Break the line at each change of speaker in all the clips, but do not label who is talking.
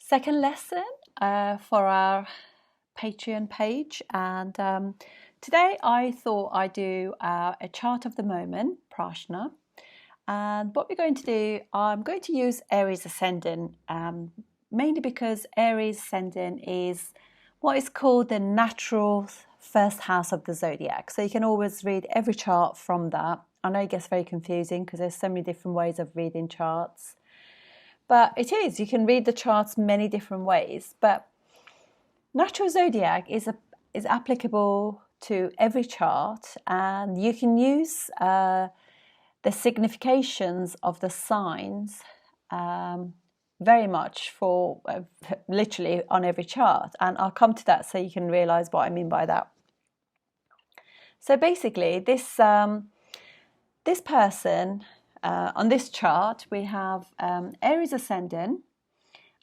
second lesson for our Patreon page, and today I thought I'd do a chart of the moment, Prashna. And what we're going to do, I'm going to use Aries Ascendant, mainly because Aries Ascendant is what is called the natural first house of the zodiac. So you can always read every chart from that. I know it gets very confusing because there's so many different ways of reading charts. But it is, you can read the charts many different ways. But natural zodiac is applicable to every chart, and you can use the significations of the signs very much for literally on every chart. And I'll come to that so you can realize what I mean by that. So basically, this person, on this chart, we have Aries Ascendant.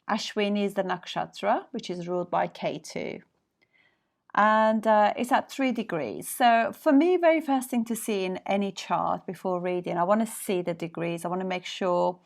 Ashwini is the nakshatra, which is ruled by Ketu. And it's at 3 degrees. So for me, very first thing to see in any chart before reading, I want to see the degrees. I want to make sure.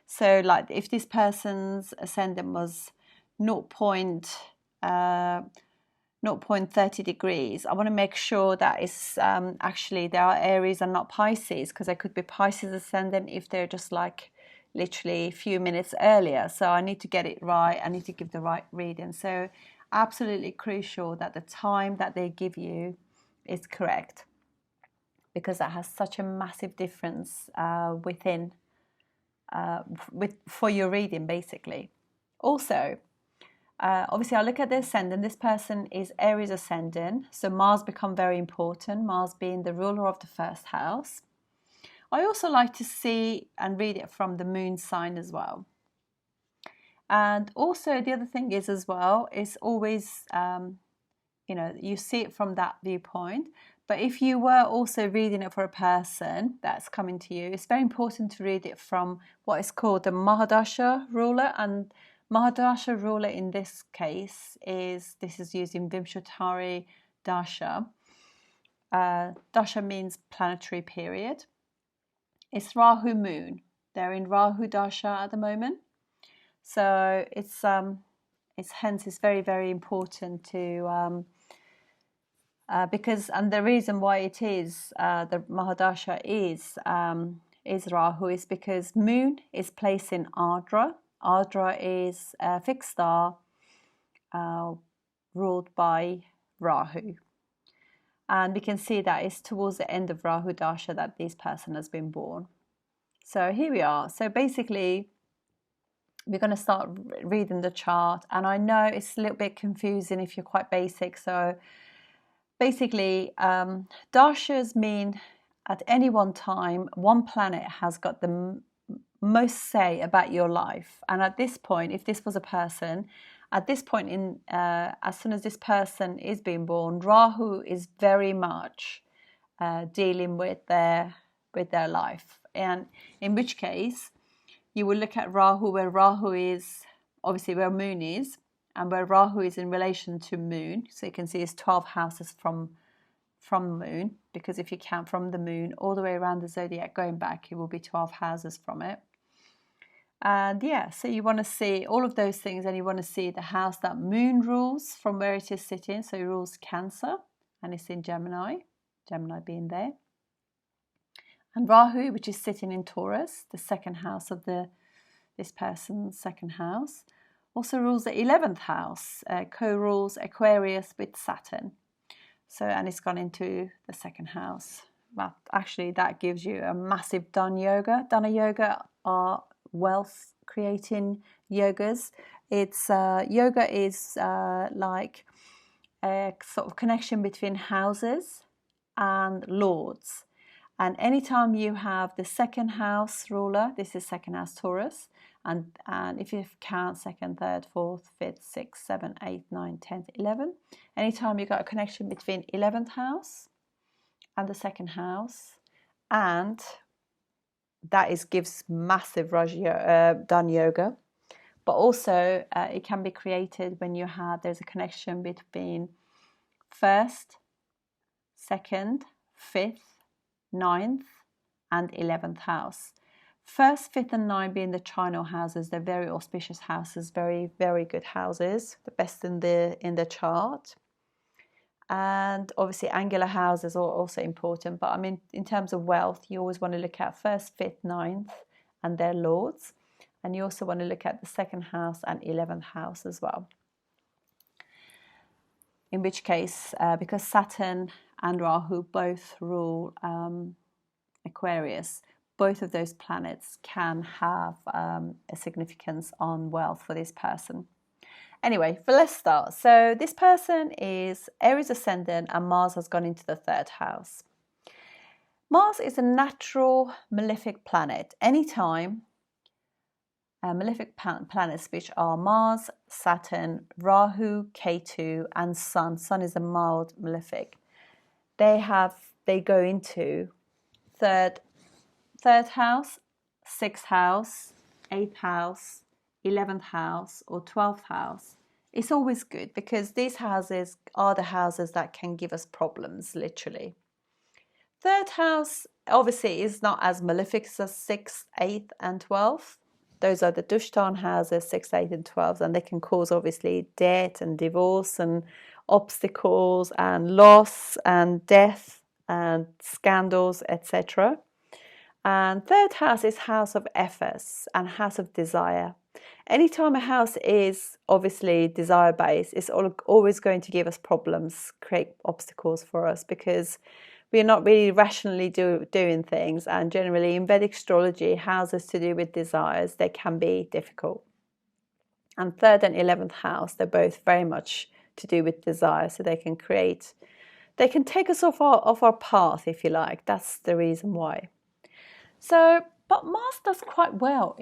So like if this person's ascendant was 0.30 degrees, I want to make sure that it's actually there are Aries and not Pisces, because there could be Pisces ascendant if they're just like literally a few minutes earlier. So I need to get it right. I need to give the right reading. So absolutely crucial that the time that they give you is correct, because that has such a massive difference for your reading basically. Also, obviously, I look at the ascendant. This person is Aries ascendant, so Mars become very important, Mars being the ruler of the first house. I also like to see and read it from the moon sign as well. And also the other thing is as well, is always, you see it from that viewpoint. But if you were also reading it for a person that's coming to you, it's very important to read it from what is called the Mahadasha ruler. And Mahadasha ruler in this case is using Vimshottari Dasha. Dasha means planetary period. It's Rahu moon. They're in Rahu Dasha at the moment. So it's very, very important to because, and the reason why it is the Mahadasha is Rahu is because moon is placed in Ardra. Ardra is a fixed star ruled by Rahu. And we can see that it's towards the end of Rahu Dasha that this person has been born. So here we are. So basically, we're going to start reading the chart. And I know it's a little bit confusing if you're quite basic. So basically, dashas mean at any one time, one planet has got the most say about your life. And at this point, if this was a person, at this point in as soon as this person is being born, Rahu is very much dealing with their life. And in which case, you will look at Rahu, where Rahu is obviously where moon is, and where Rahu is in relation to moon. So you can see it's 12 houses from moon, because if you count from the moon all the way around the zodiac going back, it will be 12 houses from it. And yeah, so you want to see all of those things, and you want to see the house that moon rules from where it is sitting. So it rules Cancer, and it's in Gemini being there. And Rahu, which is sitting in Taurus, the second house of this person's second house, also rules the 11th house, co-rules Aquarius with Saturn. So, and it's gone into the second house. But actually, that gives you a massive Dhana yoga. Dhana yoga are wealth creating yogas. It's yoga is like a sort of connection between houses and lords. And anytime you have the second house ruler, this is second house Taurus, and if you count second, third, fourth, fifth, sixth, seventh, eighth, ninth, 10th, 11th, anytime you've got a connection between 11th house and the second house, and that gives massive Dhana yoga. But also it can be created when there's a connection between first, second, fifth, 9th and 11th house. First, fifth, and ninth being the trinal houses. They're very auspicious houses, very, very good houses, the best in the chart. And obviously angular houses are also important, but I mean, in terms of wealth, you always want to look at first, fifth, ninth and their lords. And you also want to look at the second house and 11th house as well. In which case, because Saturn and Rahu both rule Aquarius, both of those planets can have a significance on wealth for this person. Anyway, but let's start. So this person is Aries ascendant and Mars has gone into the 3rd house. Mars is a natural malefic planet. Anytime malefic planets, which are Mars, Saturn, Rahu, Ketu and Sun. Sun is a mild malefic. They go into third house, 6th house, 8th house, 11th house or 12th house. It's always good because these houses are the houses that can give us problems, literally. 3rd house obviously is not as malefic as 6th, 8th and 12th. Those are the Dushtan houses, 6th, 8th and 12th, and they can cause obviously debt and divorce and obstacles and loss and death and scandals, etc. And 3rd house is house of efforts and house of desire. Anytime a house is obviously desire-based, it's always going to give us problems, create obstacles for us because we're not really rationally doing things. And generally in Vedic astrology, houses to do with desires, they can be difficult. And 3rd and 11th house, they're both very much to do with desire. So they can take us off our path, if you like. That's the reason why. So, but Mars does quite well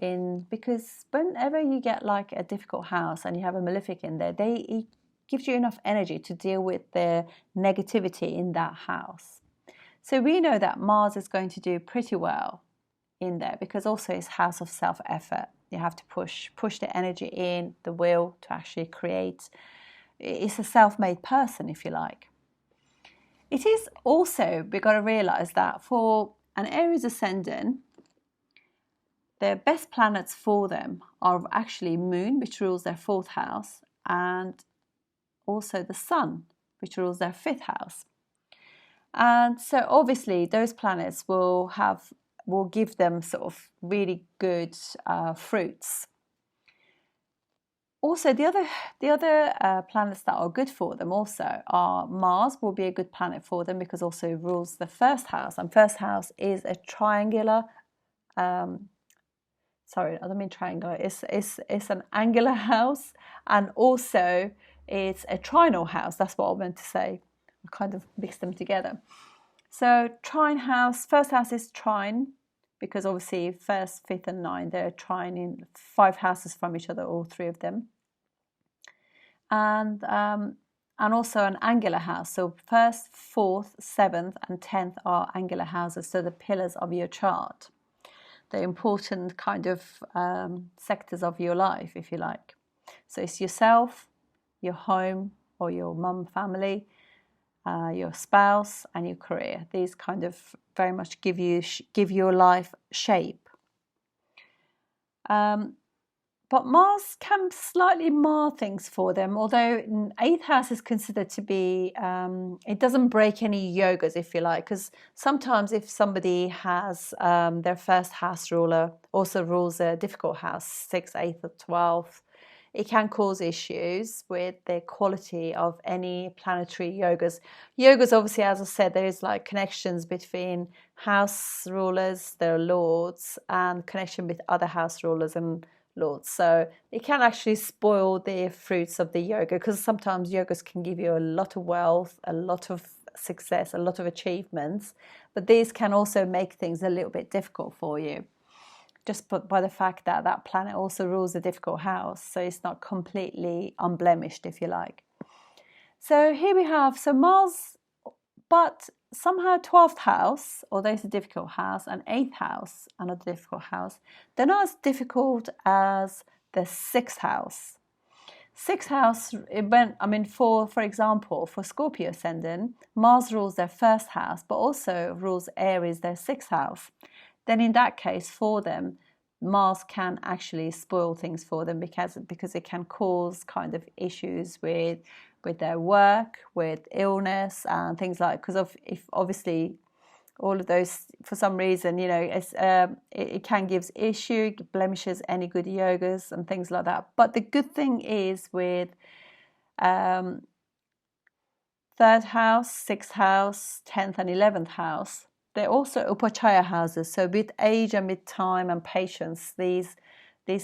because whenever you get like a difficult house and you have a malefic in there, it gives you enough energy to deal with the negativity in that house. So we know that Mars is going to do pretty well in there because also it's house of self-effort. You have to push the energy in, the will to actually create. It's a self-made person, if you like. It is also, we've got to realize that for an Aries ascendant, the best planets for them are actually Moon, which rules their 4th house, and also the Sun, which rules their 5th house. And so obviously those planets will give them sort of really good fruits. Also, the other planets that are good for them also are Mars will be a good planet for them because also rules the 1st house, and 1st house is a triangular. Sorry, I don't mean triangular. It's an angular house, and also it's a trinal house. That's what I meant to say. I kind of mixed them together. So trine house, 1st house is trine because obviously 1st, 5th and 9th, they're trine in 5 houses from each other, all 3 of them. And also an angular house. So 1st, 4th, 7th and 10th are angular houses. So the pillars of your chart. The important kind of sectors of your life, if you like. So it's yourself, your home or your mum family, your spouse and your career. These kind of very much give your life shape. But Mars can slightly mar things for them, although 8th house is considered to be, it doesn't break any yogas, if you like, because sometimes if somebody has their 1st house ruler also rules a difficult house, 6th, 8th or 12th, it can cause issues with the quality of any planetary yogas. Yogas, obviously, as I said, there is like connections between house rulers, their lords, and connection with other house rulers and lords. So it can actually spoil the fruits of the yoga because sometimes yogas can give you a lot of wealth, a lot of success, a lot of achievements, but these can also make things a little bit difficult for you. Just by the fact that that planet also rules a difficult house. So it's not completely unblemished, if you like. So here we have, so Mars, but somehow 12th house, although it's a difficult house, and 8th house, another difficult house, they're not as difficult as the 6th house. 6th house, for example, for Scorpio ascendant, Mars rules their 1st house, but also rules Aries, their 6th house. then in that case, for them, Mars can actually spoil things for them, because it can cause kind of issues with their work, with illness and things like, because if obviously all of those, for some reason, it can give issue, blemishes any good yogas and things like that. But the good thing is with third house, sixth house, 10th and 11th house, they're also upachaya houses. So with age and with time and patience, these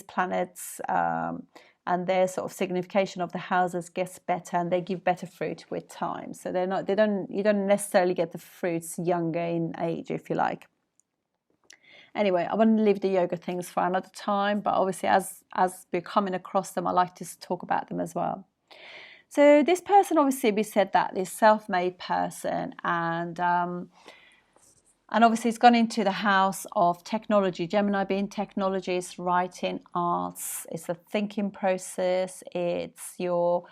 planets and their sort of signification of the houses gets better, and they give better fruit with time. So you don't necessarily get the fruits younger in age, if you like. Anyway, I want to leave the yoga things for another time, but obviously as we're coming across them, I like to talk about them as well. So this person, obviously, we said that this self-made person, and obviously it's gone into the house of technology. Gemini being technology is writing, arts, it's a thinking process, it's your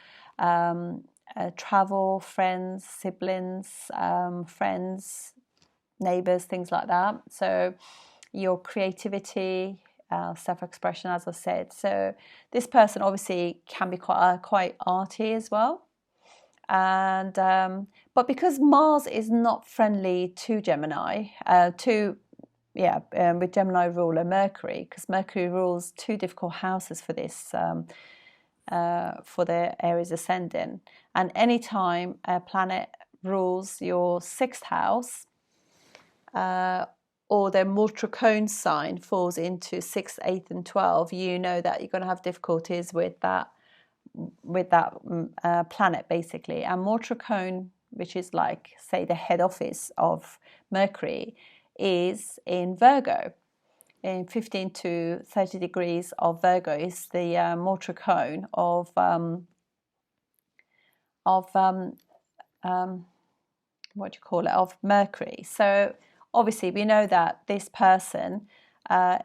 travel, friends, siblings, friends, neighbours, things like that. So your creativity, self-expression, as I said. So this person obviously can be quite arty as well. And but because Mars is not friendly to Gemini, with Gemini ruler Mercury, because Mercury rules two difficult houses for this, for the Aries ascendant. And anytime a planet rules your sixth house, or their multi-cone sign falls into 6th, 8th and 12, you know that you're going to have difficulties with that planet, basically. And multi-cone, which is like, say, the head office of Mercury, is in Virgo. In 15 to 30 degrees of Virgo is the multi-cone of Mercury. So obviously we know that this person, they're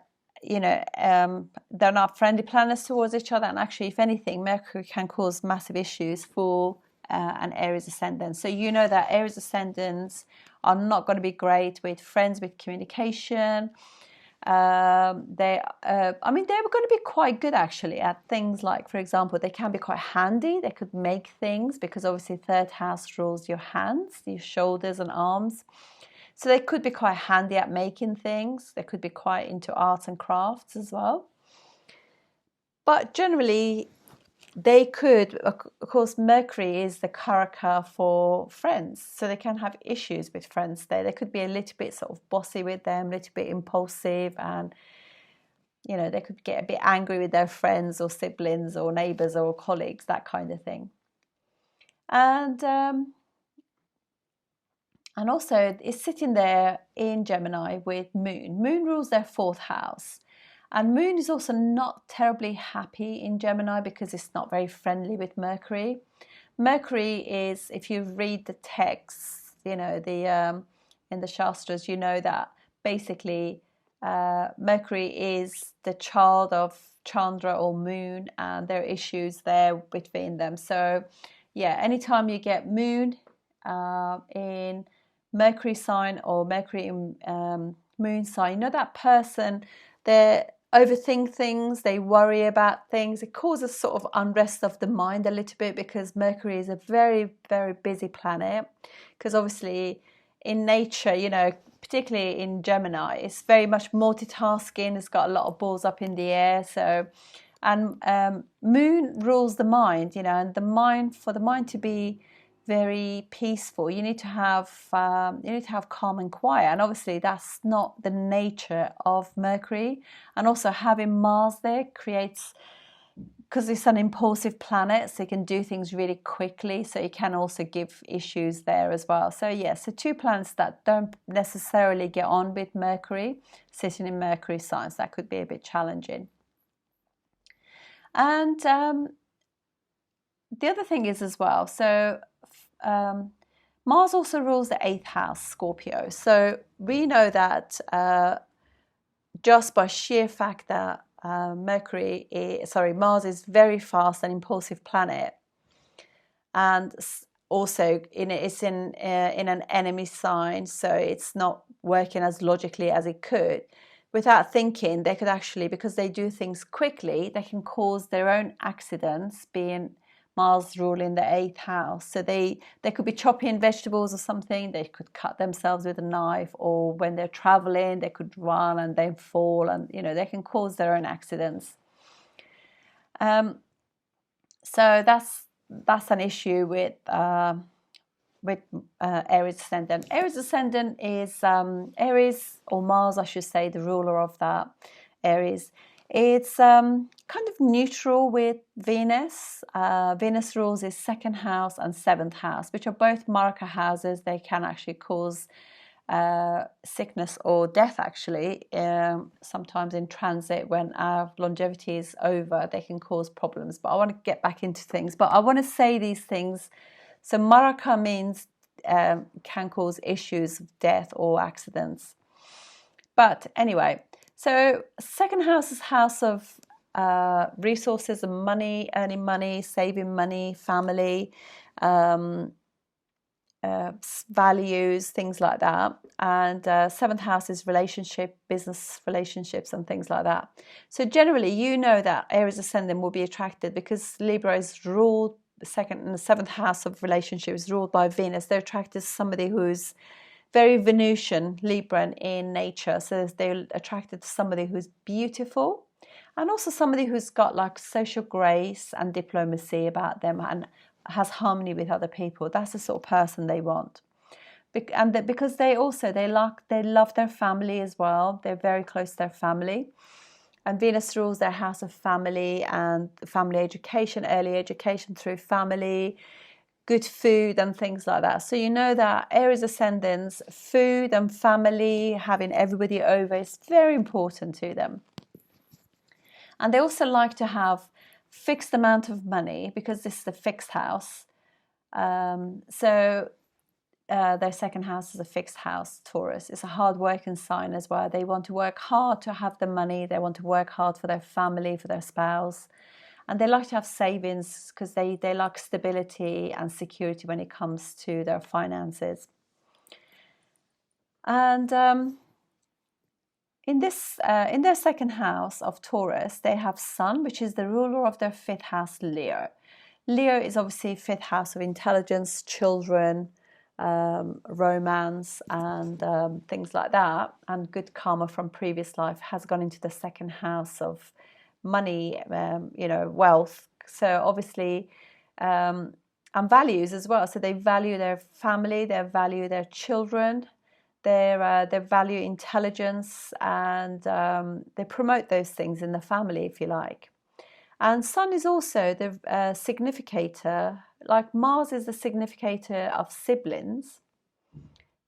not friendly planets towards each other, and actually, if anything, Mercury can cause massive issues for an Aries ascendant. So you know that Aries ascendants are not going to be great with friends, with communication. They were going to be quite good actually at things like, for example, they can be quite handy. They could make things, because obviously third house rules your hands, your shoulders and arms. So they could be quite handy at making things. They could be quite into arts and crafts as well. But generally, they could, of course, Mercury is the karaka for friends. So they can have issues with friends there. They could be a little bit sort of bossy with them, a little bit impulsive, and, they could get a bit angry with their friends or siblings or neighbours or colleagues, that kind of thing. And also, it's sitting there in Gemini with Moon. Moon rules their fourth house. And Moon is also not terribly happy in Gemini, because it's not very friendly with Mercury. Mercury is, if you read the texts, in the Shastras, you know that basically Mercury is the child of Chandra or Moon, and there are issues there between them. So, yeah, anytime you get Moon in Mercury sign or Mercury in Moon sign, that person, they overthink things, they worry about things. It causes sort of unrest of the mind a little bit, because Mercury is a very, very busy planet. Because obviously in nature, particularly in Gemini, it's very much multitasking. It's got a lot of balls up in the air. So, and Moon rules the mind, and for the mind to be very peaceful, you need to have calm and quiet, and obviously that's not the nature of Mercury. And also having Mars there creates, because it's an impulsive planet, so you can do things really quickly, so it can also give issues there as well. So so two planets that don't necessarily get on with Mercury sitting in Mercury signs, that could be a bit challenging. And the other thing is as well, so Mars also rules the 8th house, Scorpio. So we know that just by sheer fact that Mars is very fast and impulsive planet, and also it's in an enemy sign, so it's not working as logically as it could. Without thinking, they could actually, because they do things quickly, they can cause their own accidents, being Mars ruling the 8th house. So they could be chopping vegetables or something, they could cut themselves with a knife, or when they're traveling, they could run and then fall, and they can cause their own accidents. So that's an issue with Aries ascendant. Aries ascendant is Aries, or Mars, I should say, the ruler of that Aries. It's kind of neutral with Venus. Venus rules his 2nd house and 7th house, which are both Maraka houses. They can actually cause sickness or death, actually. Sometimes in transit, when our longevity is over, they can cause problems. But I want to get back into things. But I want to say these things. So Maraka means can cause issues of death or accidents. But anyway, so 2nd house is house of resources and money, earning money, saving money, family, values, things like that. And 7th house is relationship, business relationships and things like that. So generally, that Aries ascendant will be attracted, because Libra is ruled, the 2nd and the 7th house of relationships ruled by Venus. They're attracted to somebody who's very Venusian, Libran in nature. So they're attracted to somebody who's beautiful, and also somebody who's got like social grace and diplomacy about them and has harmony with other people. That's the sort of person they want. And because they love their family as well. They're very close to their family. And Venus rules their house of family and family education, early education through family, good food and things like that. So that Aries ascendants, food and family, having everybody over is very important to them. And they also like to have fixed amount of money, because this is the fixed house. So their 2nd house is a fixed house, Taurus. It's a hard working sign as well. They want to work hard to have the money. They want to work hard for their family, for their spouse. And they like to have savings, because they like stability and security when it comes to their finances. And in their 2nd house of Taurus, they have Sun, which is the ruler of their 5th house, Leo. Leo is obviously 5th house of intelligence, children, romance, and things like that. And good karma from previous life has gone into the 2nd house of money, wealth. So obviously, and values as well. So they value their family, they value their children, they value intelligence, and they promote those things in the family, if you like. And Sun is also the significator. Like Mars is the significator of siblings,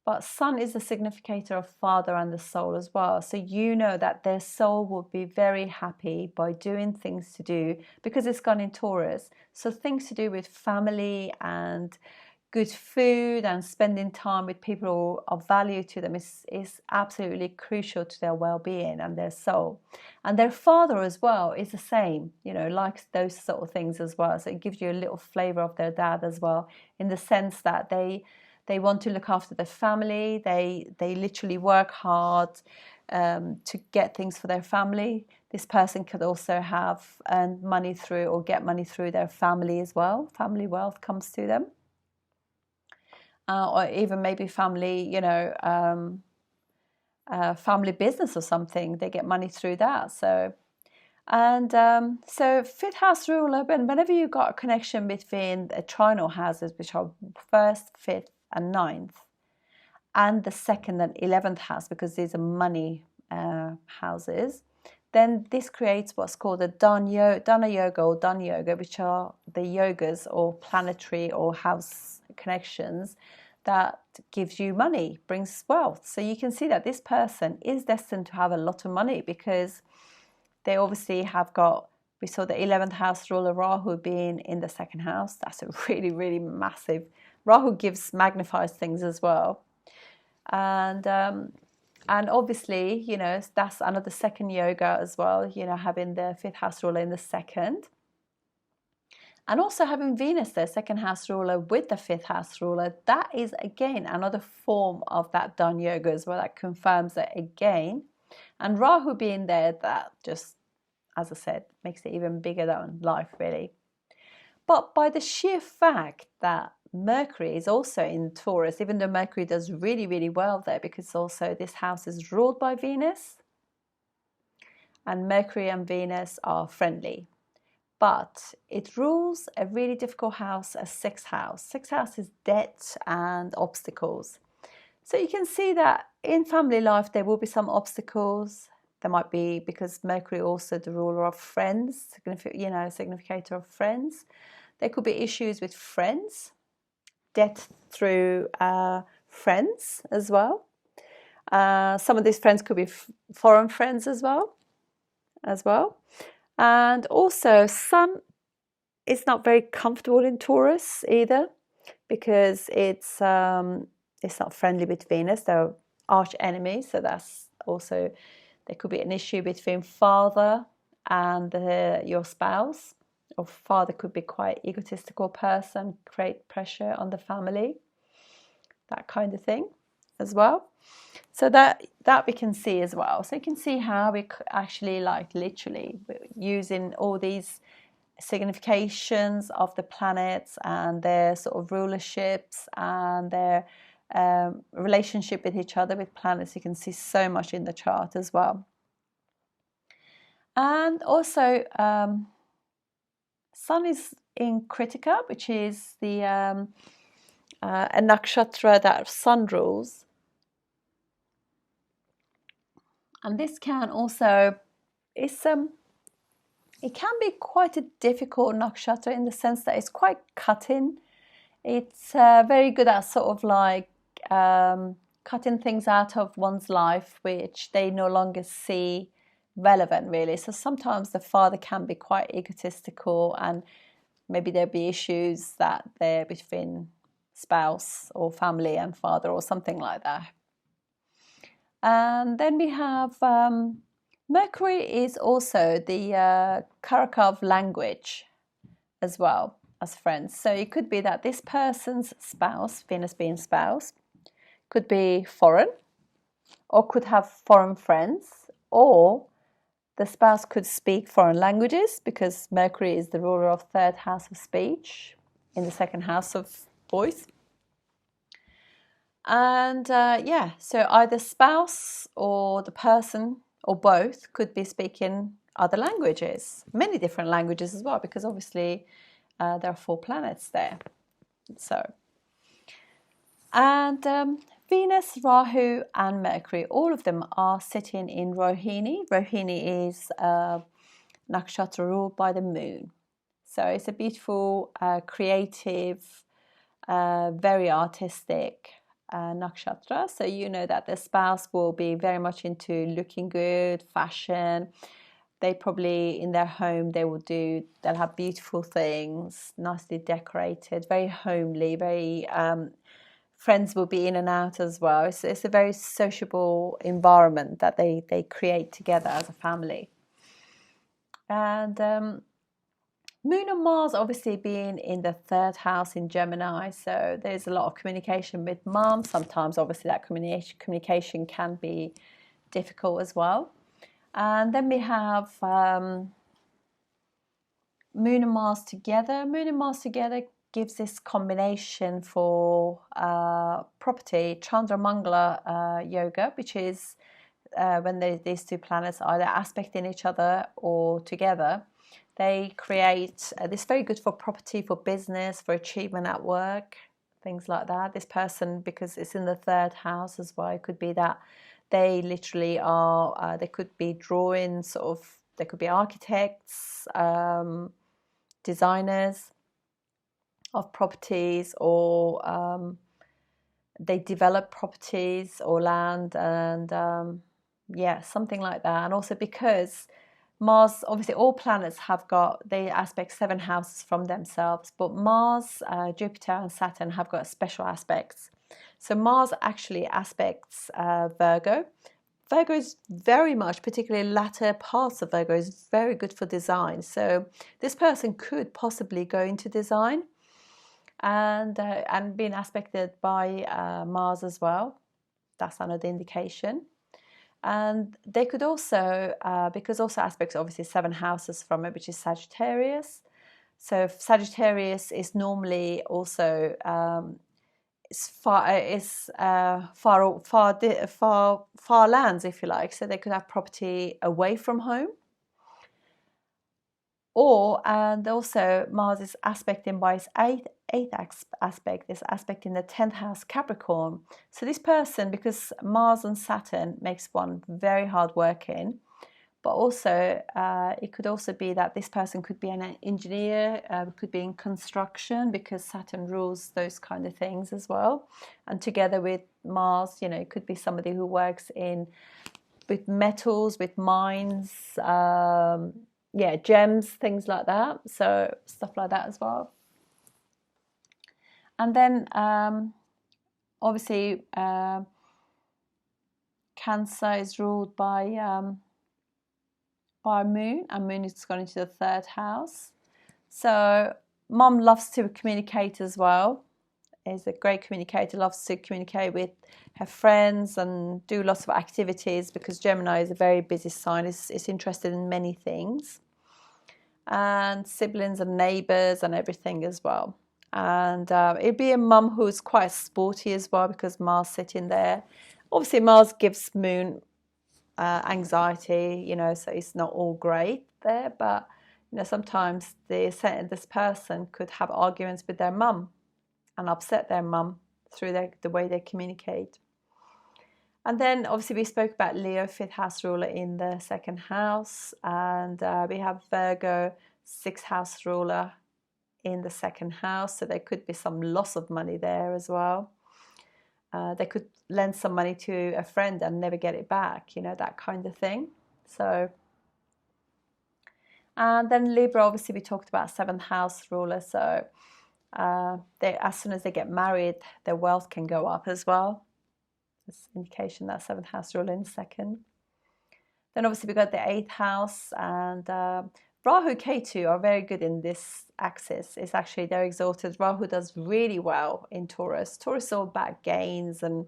but Sun is the significator of father and the soul as well. So that their soul will be very happy by doing things to do, because it's gone in Taurus. So things to do with family and good food and spending time with people of value to them is absolutely crucial to their well-being and their soul. And their father as well is the same, likes those sort of things as well. So it gives you a little flavor of their dad as well, in the sense that they want to look after their family. They literally work hard to get things for their family. This person could also have earned money through, or get money through, their family as well. Family wealth comes to them. Or even maybe family, family business or something. They get money through that. So 5th house ruler, whenever you've got a connection between the trinal houses, which are 1st, 5th and 9th, and the 2nd and 11th house, because these are money houses, then this creates what's called a Dhana yoga or Dhan yoga, which are the yogas or planetary or house connections that gives you money, brings wealth. So you can see that this person is destined to have a lot of money, because they obviously have got, we saw the 11th house ruler Rahu being in the 2nd house. That's a really, really massive. Rahu magnifies things as well. And obviously, that's another 2nd yoga as well, having the 5th house ruler in the 2nd. And also having Venus there, second house ruler, with the fifth house ruler, that is again another form of that Dhan yoga as well. That confirms it again. And Rahu being there, that just, as I said, makes it even bigger than life, really. But by the sheer fact that Mercury is also in Taurus, even though Mercury does really, really well there, because also this house is ruled by Venus, and Mercury and Venus are friendly. But it rules a really difficult house, a sixth house. Sixth house is debt and obstacles. So you can see that in family life, there will be some obstacles. There might be, because Mercury also the ruler of friends, significator of friends. There could be issues with friends, debt through friends as well. Some of these friends could be foreign friends as well. And also, Sun is not very comfortable in Taurus either, because it's not friendly with Venus. They're arch enemies, so that's also, there could be an issue between father and your spouse, or father could be quite egotistical person, create pressure on the family, that kind of thing as well. So that we can see as well. So you can see how we actually, like, literally using all these significations of the planets and their sort of rulerships and their relationship with each other with planets. You can see so much in the chart as well. And also Sun is in Kritika, which is the a nakshatra that Sun rules. And this can also, it can be quite a difficult nakshatra in the sense that it's quite cutting. It's very good at sort of like cutting things out of one's life which they no longer see relevant, really. So sometimes the father can be quite egotistical, and maybe there'll be issues that they're between spouse or family and father or something like that. And then we have Mercury is also the karaka of language as well as friends. So it could be that this person's spouse, Venus being spouse, could be foreign or could have foreign friends, or the spouse could speak foreign languages, because Mercury is the ruler of third house of speech in the second house of voice. And so either spouse or the person or both could be speaking other languages, many different languages as well, because obviously there are 4 planets there. So, and Venus, Rahu and Mercury, all of them are sitting in Rohini. Rohini is nakshatra ruled by the moon. So it's a beautiful, creative, very artistic nakshatra. So you know that the spouse will be very much into looking good, fashion. They probably, in their home, they'll have beautiful things, nicely decorated, very homely, very friends will be in and out as well. It's a very sociable environment that they create together as a family. And Moon and Mars obviously being in the third house in Gemini, so there's a lot of communication with mom. Sometimes obviously that communication can be difficult as well. And then we have Moon and Mars together. Moon and Mars together gives this combination for property, Chandra Mangala yoga, which is when these 2 planets are either aspecting each other or together. They create this very good for property, for business, for achievement at work, things like that. This person, because it's in the third house as well, it could be that they literally are, they could be drawing they could be architects, designers of properties, or they develop properties or land, and something like that. And also because Mars, obviously all planets they aspect 7 houses from themselves, but Mars, Jupiter and Saturn have got special aspects. So Mars actually aspects Virgo, Virgo is very much, particularly latter parts of Virgo, is very good for design. So this person could possibly go into design, and being aspected by Mars as well. That's another indication. And they could also, because also aspects obviously 7 houses from it, which is Sagittarius. So Sagittarius is normally also far lands, if you like. So they could have property away from home. And also Mars is aspecting by its eighth aspect, this aspect in the 10th house Capricorn. So this person, because Mars and Saturn makes one very hard working, but also it could also be that this person could be an engineer, could be in construction, because Saturn rules those kind of things as well. And together with Mars, you know, it could be somebody who works with metals, with mines, gems, things like that. So stuff like that as well. And then obviously Cancer is ruled by Moon, and Moon is going into the 3rd house. So Mum loves to communicate as well. Is a great communicator, loves to communicate with her friends and do lots of activities, because Gemini is a very busy sign. It's interested in many things, and siblings and neighbours and everything as well. And it'd be a mum who's quite sporty as well, because Mars sitting there. Obviously Mars gives Moon anxiety, you know, so it's not all great there, but you know, sometimes this person could have arguments with their mum and upset their mum through the way they communicate. And then obviously we spoke about Leo, 5th house ruler, in the 2nd house, and we have Virgo, 6th house ruler, in the 2nd house. So there could be some loss of money there as well. They could lend some money to a friend and never get it back, you know, that kind of thing. So, and then Libra, obviously we talked about 7th house ruler. So as soon as they get married, their wealth can go up as well. That's an indication that 7th house ruler in 2nd. Then obviously we got the 8th house, and Rahu, Ketu are very good in this axis. It's actually, they're exalted. Rahu does really well in Taurus. Taurus is all about gains and,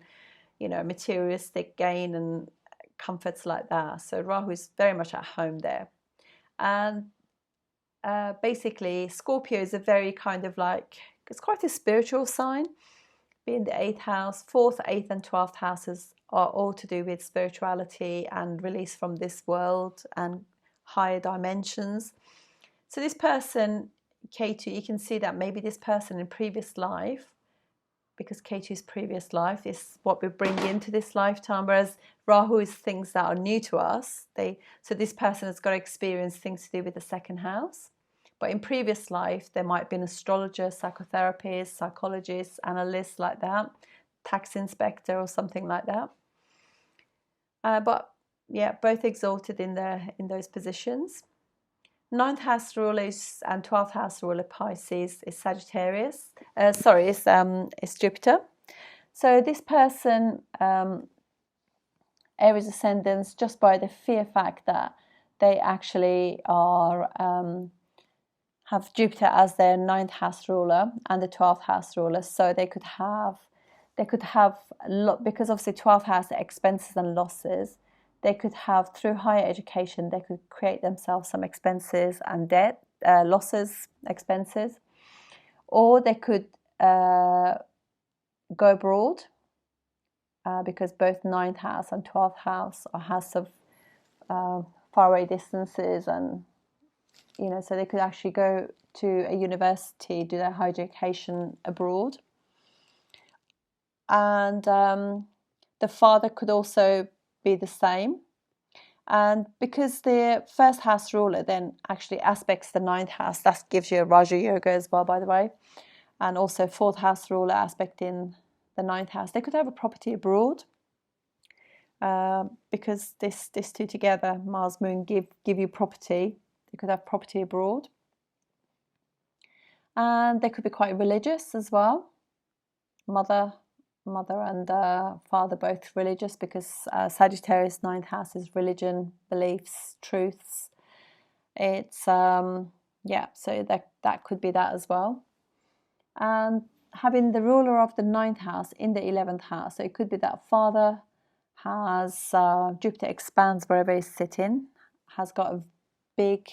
you know, materialistic gain and comforts like that. So Rahu is very much at home there. And basically Scorpio is a very kind of like, it's quite a spiritual sign, being the 8th house. 4th, 8th and 12th houses are all to do with spirituality and release from this world and higher dimensions. So this person, Ketu, you can see that maybe this person in previous life, because Ketu's previous life is what we bring into this lifetime, whereas Rahu is things that are new to us. So this person has got to experience things to do with the 2nd house. But in previous life, there might be an astrologer, psychotherapist, psychologist, analyst like that, tax inspector or something like that. But yeah, both exalted in those positions. 9th house ruler and 12th house ruler Pisces is Sagittarius. It's Jupiter. So this person, Aries ascendants, just by the sheer fact that they actually are have Jupiter as their 9th house ruler and the 12th house ruler, so they could have because obviously 12th house expenses and losses. They could have, through higher education, they could create themselves some expenses and debt, losses, expenses, or they could go abroad, because both 9th house and 12th house are house of faraway distances, and you know, so they could actually go to a university, do their higher education abroad. And the father could also be the same. And because the 1st house ruler then actually aspects the 9th house, that gives you a Raja Yoga as well, by the way, and also 4th house ruler aspecting the 9th house, they could have a property abroad, because this two together, Mars, Moon, give you property. They could have property abroad. And they could be quite religious as well. Mother mother and father both religious, because Sagittarius 9th house is religion, beliefs, truths. It's yeah, so that could be that as well. And having the ruler of the 9th house in the 11th house, so it could be that father has Jupiter expands wherever he's sitting, has got a big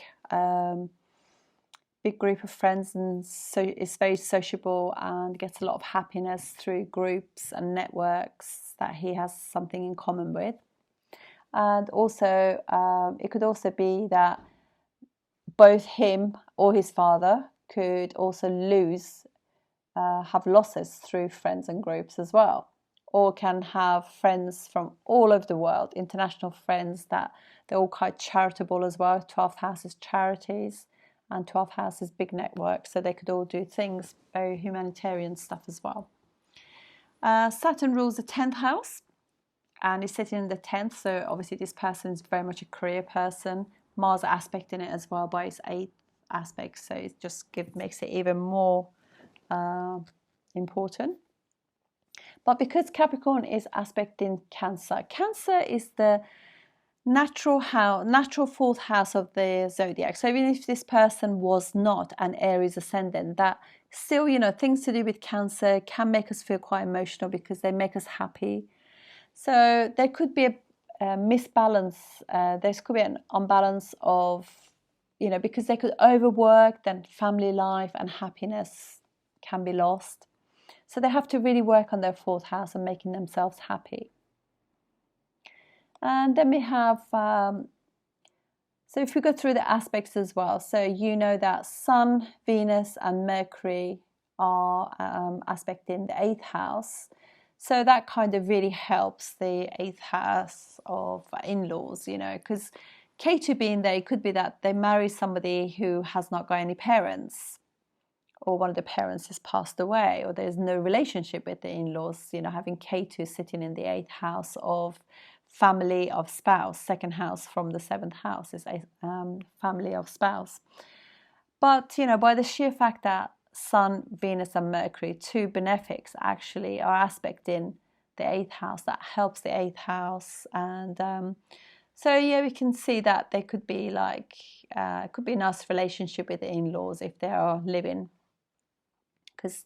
big group of friends, and so is very sociable and gets a lot of happiness through groups and networks that he has something in common with. And also it could also be that both him or his father could also have losses through friends and groups as well, or can have friends from all over the world, international friends, that they're all quite charitable as well. 12th house is charities, and 12th house is big networks, so they could all do things, very humanitarian stuff as well. Saturn rules the 10th house, and is sitting in the 10th, so obviously this person is very much a career person. Mars aspect in it as well by its 8th aspect, so it just makes it even more important. But because Capricorn is aspecting Cancer, Cancer is the natural 4th house of the zodiac. So even if this person was not an Aries ascendant, that still, things to do with Cancer can make us feel quite emotional because they make us happy. So there could be a misbalance. There could be an unbalance of, because they could overwork, then family life and happiness can be lost. So they have to really work on their 4th house and making themselves happy. And then we have, so if we go through the aspects as well, so that Sun, Venus and Mercury are aspecting the 8th house. So that kind of really helps the 8th house of in-laws, because Ketu being there, it could be that they marry somebody who has not got any parents, or one of the parents has passed away, or there's no relationship with the in-laws. Having Ketu sitting in the 8th house of family of spouse, 2nd house from the 7th house is a family of spouse. But by the sheer fact that Sun, Venus and Mercury, 2 benefics, actually are aspecting the 8th house, that helps the 8th house. And so yeah, we can see that they could be like it could be a nice relationship with the in-laws if they are living, because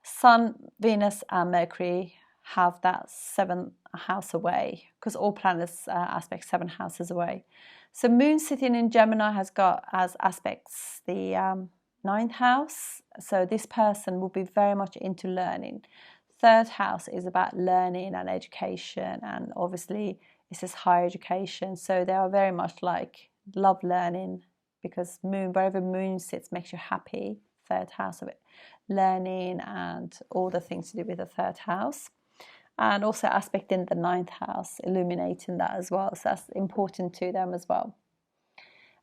Sun, Venus and Mercury have that 7th house away, because all planets aspect 7 houses away. So Moon sitting in Gemini has got as aspects the 9th house. So this person will be very much into learning. 3rd house is about learning and education, and obviously this is higher education. So they are very much like love learning, because Moon, wherever Moon sits, makes you happy. 3rd house of it, learning and all the things to do with the 3rd house. And also aspecting the 9th house, illuminating that as well. So that's important to them as well.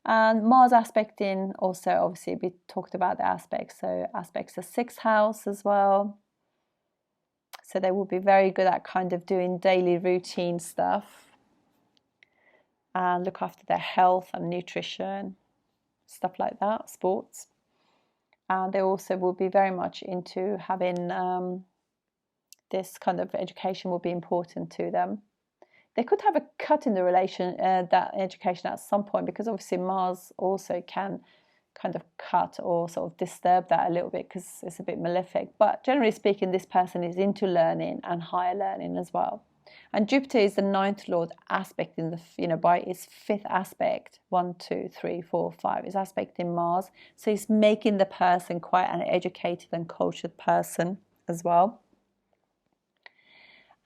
And Mars aspecting also, obviously we talked about the aspects, so aspects the 6th house as well. So they will be very good at kind of doing daily routine stuff and look after their health and nutrition, stuff like that, sports. And they also will be very much into having this kind of education will be important to them. They could have a cut in the that education at some point, because obviously Mars also can kind of cut or sort of disturb that a little bit because it's a bit malefic. But generally speaking, this person is into learning and higher learning as well. And Jupiter is the 9th lord aspect in the, by its 5th aspect, 1, 2, 3, 4, 5, is aspecting Mars. So it's making the person quite an educated and cultured person as well.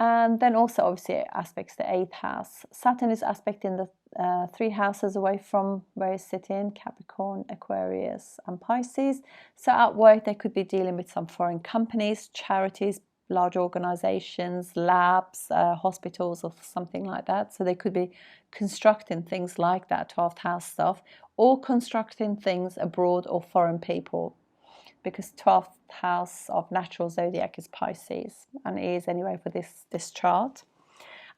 And then also obviously it aspects the 8th house. Saturn is aspecting the 3 houses away from where it's sitting, Capricorn, Aquarius and Pisces. So at work they could be dealing with some foreign companies, charities, large organizations, labs, hospitals or something like that. So they could be constructing things like that, 12th house stuff, or constructing things abroad or foreign people, because 12th house of natural zodiac is Pisces, and it is anyway for this chart.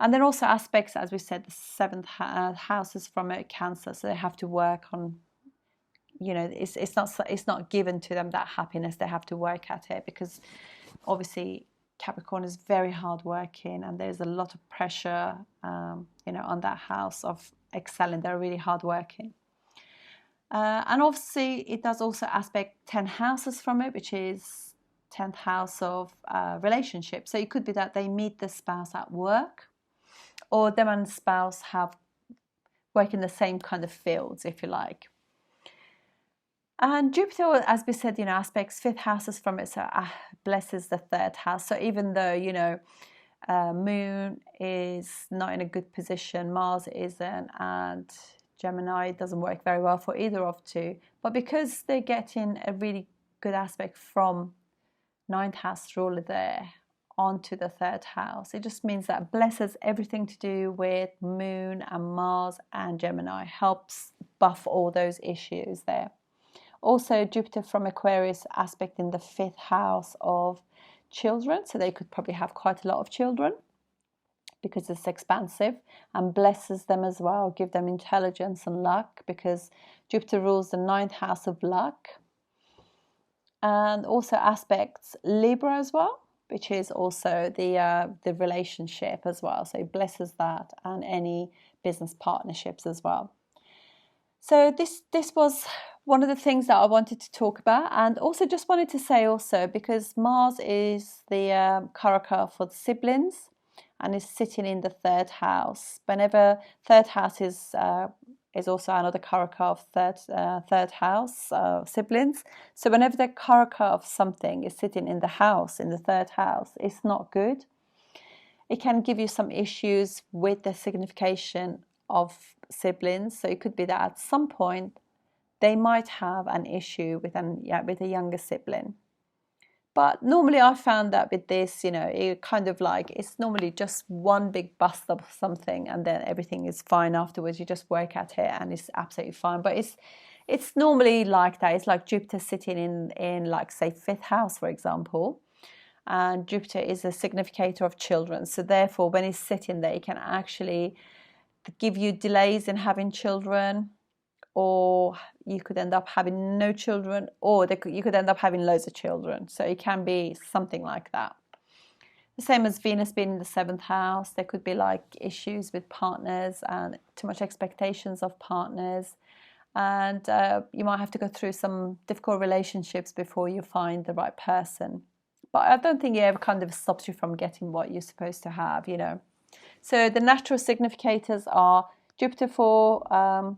And then also aspects, as we said, the 7th house is from Cancer, so they have to work on, it's not given to them, that happiness. They have to work at it, because obviously Capricorn is very hardworking, and there's a lot of pressure, on that house of excelling. They're really hardworking. And obviously, it does also aspect 10 houses from it, which is 10th house of relationship. So it could be that they meet the spouse at work, or them and spouse have work in the same kind of fields, if you like. And Jupiter, as we said, aspects 5th houses from it, so blesses the 3rd house. So even though, Moon is not in a good position, Mars isn't, and Gemini doesn't work very well for either of two. But because they're getting a really good aspect from 9th house ruler there onto the 3rd house, it just means that blesses everything to do with Moon and Mars and Gemini, helps buff all those issues there. Also, Jupiter from Aquarius aspect in the 5th house of children, so they could probably have quite a lot of children because it's expansive, and blesses them as well, give them intelligence and luck, because Jupiter rules the 9th house of luck. And also aspects Libra as well, which is also the relationship as well, so it blesses that and any business partnerships as well. So this was one of the things that I wanted to talk about, and also just wanted to say also, because Mars is the Karaka for the siblings and is sitting in the 3rd house. Whenever 3rd house is also another Karaka of third house siblings. So whenever the Karaka of something is sitting in the house, in the 3rd house, it's not good. It can give you some issues with the signification of siblings. So it could be that at some point they might have an issue with a younger sibling. But normally I found that with this, it kind of like, it's normally just one big bust of something, and then everything is fine afterwards. You just work at it and it's absolutely fine. But it's normally like that. It's like Jupiter sitting in like, say, 5th house, for example. And Jupiter is a significator of children. So therefore, when it's sitting there, it can actually give you delays in having children, or you could end up having no children, or you could end up having loads of children. So it can be something like that. The same as Venus being in the 7th house. There could be like issues with partners and too much expectations of partners. And you might have to go through some difficult relationships before you find the right person. But I don't think it ever kind of stops you from getting what you're supposed to have, So the natural significators are Jupiter for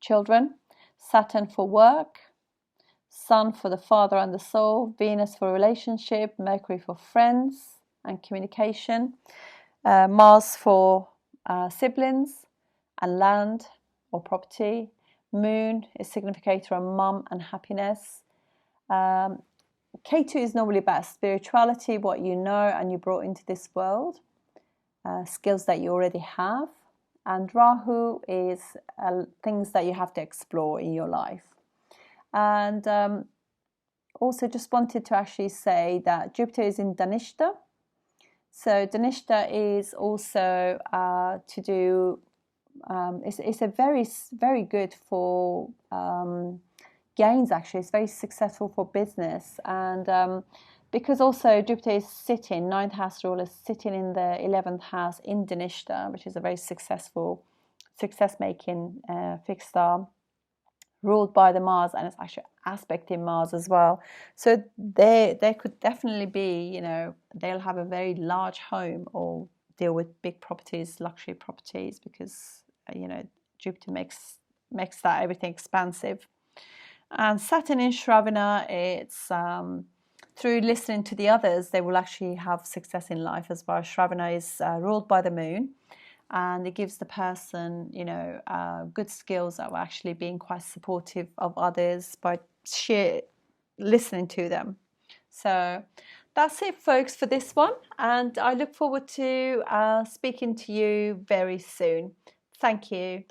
children, Saturn for work, Sun for the father and the soul, Venus for relationship, Mercury for friends and communication, Mars for siblings and land or property, Moon is significator of mum and happiness. K2 is normally about spirituality, what you know and you brought into this world, skills that you already have. And Rahu is things that you have to explore in your life. And also just wanted to actually say that Jupiter is in Dhanishta. So Dhanishta is also to do, it's a very, very good for gains, actually. It's very successful for business. And because also Jupiter is sitting, 9th house ruler, sitting in the 11th house in Dhanishta, which is a very successful, success-making fixed star, ruled by the Mars, and it's actually aspecting Mars as well. So they could definitely be, they'll have a very large home or deal with big properties, luxury properties, because, Jupiter makes that everything expansive. And Saturn in Shravana, it's through listening to the others, they will actually have success in life as well. Shravana is ruled by the moon, and it gives the person, good skills of actually being quite supportive of others by sheer listening to them. So that's it, folks, for this one. And I look forward to speaking to you very soon. Thank you.